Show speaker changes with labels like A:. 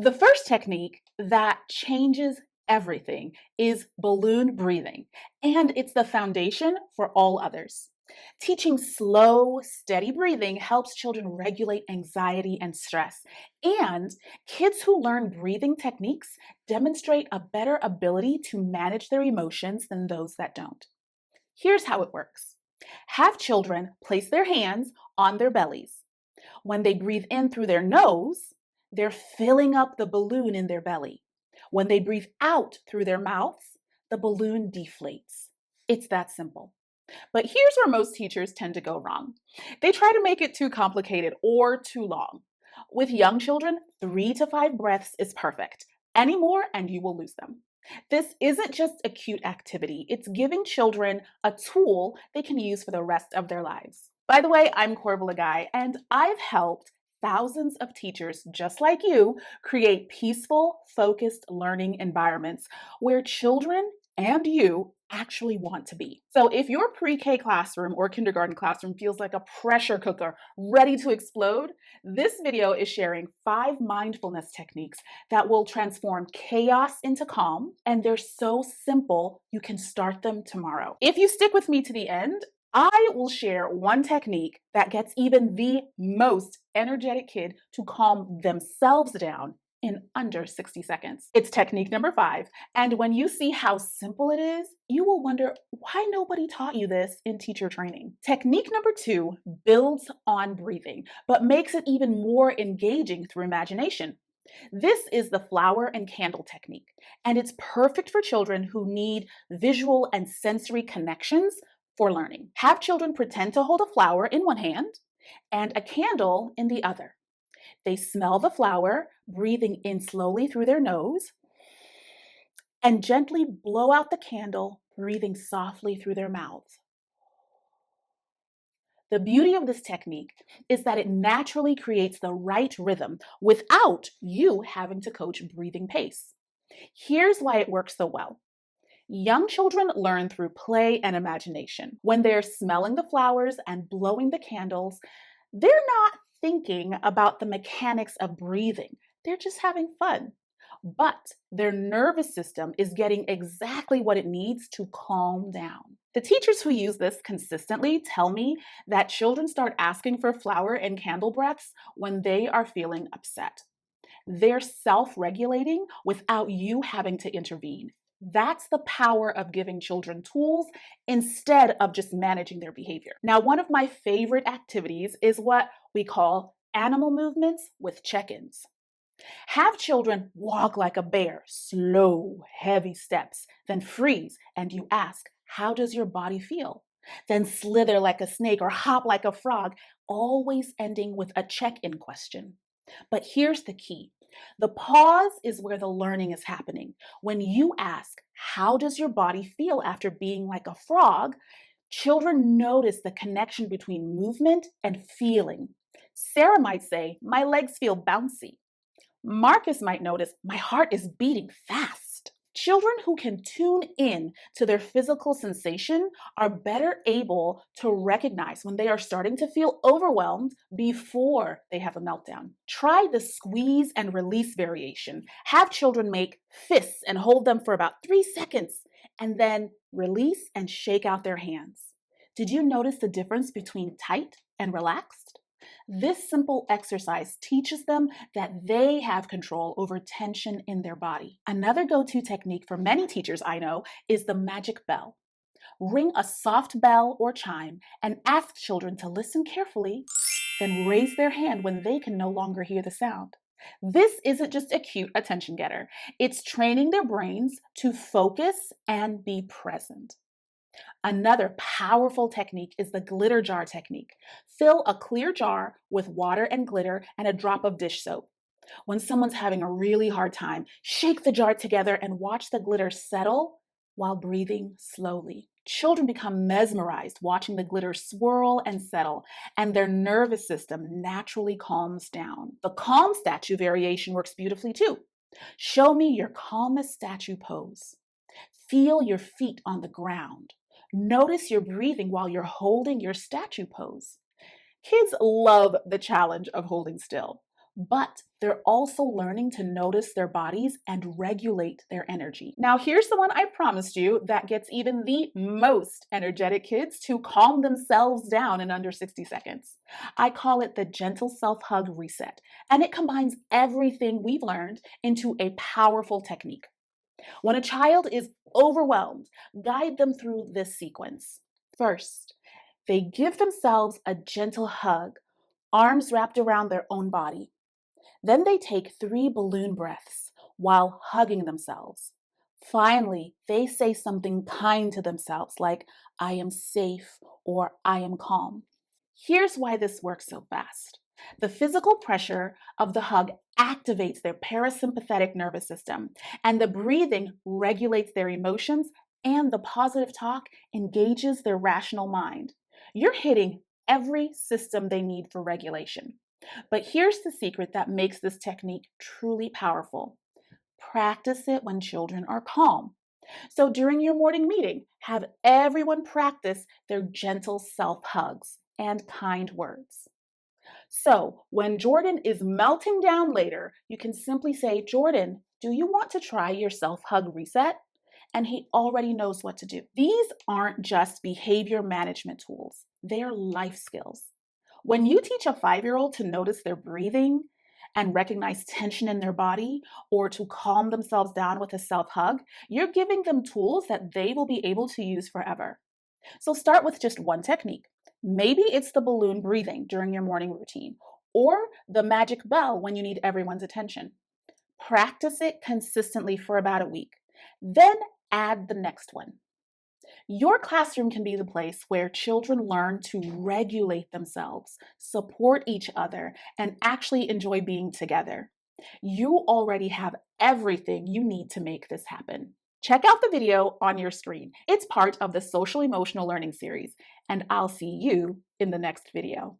A: The first technique that changes everything is balloon breathing, and it's the foundation for all others. Teaching slow, steady breathing helps children regulate anxiety and stress. And kids who learn breathing techniques demonstrate a better ability to manage their emotions than those that don't. Here's how it works. Have children place their hands on their bellies. When they breathe in through their nose, they're filling up the balloon in their belly. When they breathe out through their mouths, the balloon deflates. It's that simple. But here's where most teachers tend to go wrong. They try to make it too complicated or too long. With young children, 3 to 5 breaths is perfect. Any more, and you will lose them. This isn't just a cute activity, it's giving children a tool they can use for the rest of their lives. By the way, I'm Corbella Guy, and I've helped thousands of teachers just like you create peaceful, focused learning environments where children and you actually want to be. So if your pre-K classroom or kindergarten classroom feels like a pressure cooker ready to explode, this video is sharing 5 mindfulness techniques that will transform chaos into calm, and they're so simple you can start them tomorrow. If you stick with me to the end, I will share one technique that gets even the most energetic kid to calm themselves down in under 60 seconds. It's technique number 5. And when you see how simple it is, you will wonder why nobody taught you this in teacher training. Technique number 2 builds on breathing, but makes it even more engaging through imagination. This is the flower and candle technique, and it's perfect for children who need visual and sensory connections for learning. Have children pretend to hold a flower in one hand and a candle in the other. They smell the flower, breathing in slowly through their nose, and gently blow out the candle, breathing softly through their mouths. The beauty of this technique is that it naturally creates the right rhythm without you having to coach breathing pace. Here's why it works so well. Young children learn through play and imagination. When they're smelling the flowers and blowing the candles, they're not thinking about the mechanics of breathing. They're just having fun. But their nervous system is getting exactly what it needs to calm down. The teachers who use this consistently tell me that children start asking for flower and candle breaths when they are feeling upset. They're self-regulating without you having to intervene. That's the power of giving children tools instead of just managing their behavior. Now, one of my favorite activities is what we call animal movements with check-ins. Have children walk like a bear, slow, heavy steps, then freeze, and you ask, how does your body feel? Then slither like a snake or hop like a frog, always ending with a check-in question. But here's the key. The pause is where the learning is happening. When you ask, how does your body feel after being like a frog? Children notice the connection between movement and feeling. Sarah might say, my legs feel bouncy. Marcus might notice, my heart is beating fast. Children who can tune in to their physical sensation are better able to recognize when they are starting to feel overwhelmed before they have a meltdown. Try the squeeze and release variation. Have children make fists and hold them for about 3 seconds, and then release and shake out their hands. Did you notice the difference between tight and relaxed? This simple exercise teaches them that they have control over tension in their body. Another go-to technique for many teachers I know is the magic bell. Ring a soft bell or chime and ask children to listen carefully, then raise their hand when they can no longer hear the sound. This isn't just a cute attention getter. It's training their brains to focus and be present. Another powerful technique is the glitter jar technique. Fill a clear jar with water and glitter and a drop of dish soap. When someone's having a really hard time, shake the jar together and watch the glitter settle while breathing slowly. Children become mesmerized watching the glitter swirl and settle, and their nervous system naturally calms down. The calm statue variation works beautifully too. Show me your calmest statue pose. Feel your feet on the ground. Notice your breathing while you're holding your statue pose. Kids love the challenge of holding still. but they're also learning to notice their bodies and regulate their energy. Now, here's the one I promised you that gets even the most energetic kids to calm themselves down in under 60 seconds. I call it the gentle self-hug reset, and it combines everything we've learned into a powerful technique. When a child is overwhelmed, guide them through this sequence. First, they give themselves a gentle hug, arms wrapped around their own body. Then they take 3 balloon breaths while hugging themselves. Finally, they say something kind to themselves like, I am safe or I am calm. Here's why this works so fast. The physical pressure of the hug activates their parasympathetic nervous system, and the breathing regulates their emotions, and the positive talk engages their rational mind. You're hitting every system they need for regulation. But here's the secret that makes this technique truly powerful. Practice it when children are calm. So during your morning meeting, have everyone practice their gentle self hugs and kind words. So when Jordan is melting down later, you can simply say, Jordan, do you want to try your self hug reset? And he already knows what to do. These aren't just behavior management tools, they're life skills. When you teach a 5-year-old to notice their breathing and recognize tension in their body, or to calm themselves down with a self hug, you're giving them tools that they will be able to use forever. So start with just one technique. Maybe it's the balloon breathing during your morning routine, or the magic bell when you need everyone's attention. Practice it consistently for about a week. Then add the next one. Your classroom can be the place where children learn to regulate themselves, support each other, and actually enjoy being together. You already have everything you need to make this happen. Check out the video on your screen. It's part of the Social Emotional Learning series, and I'll see you in the next video.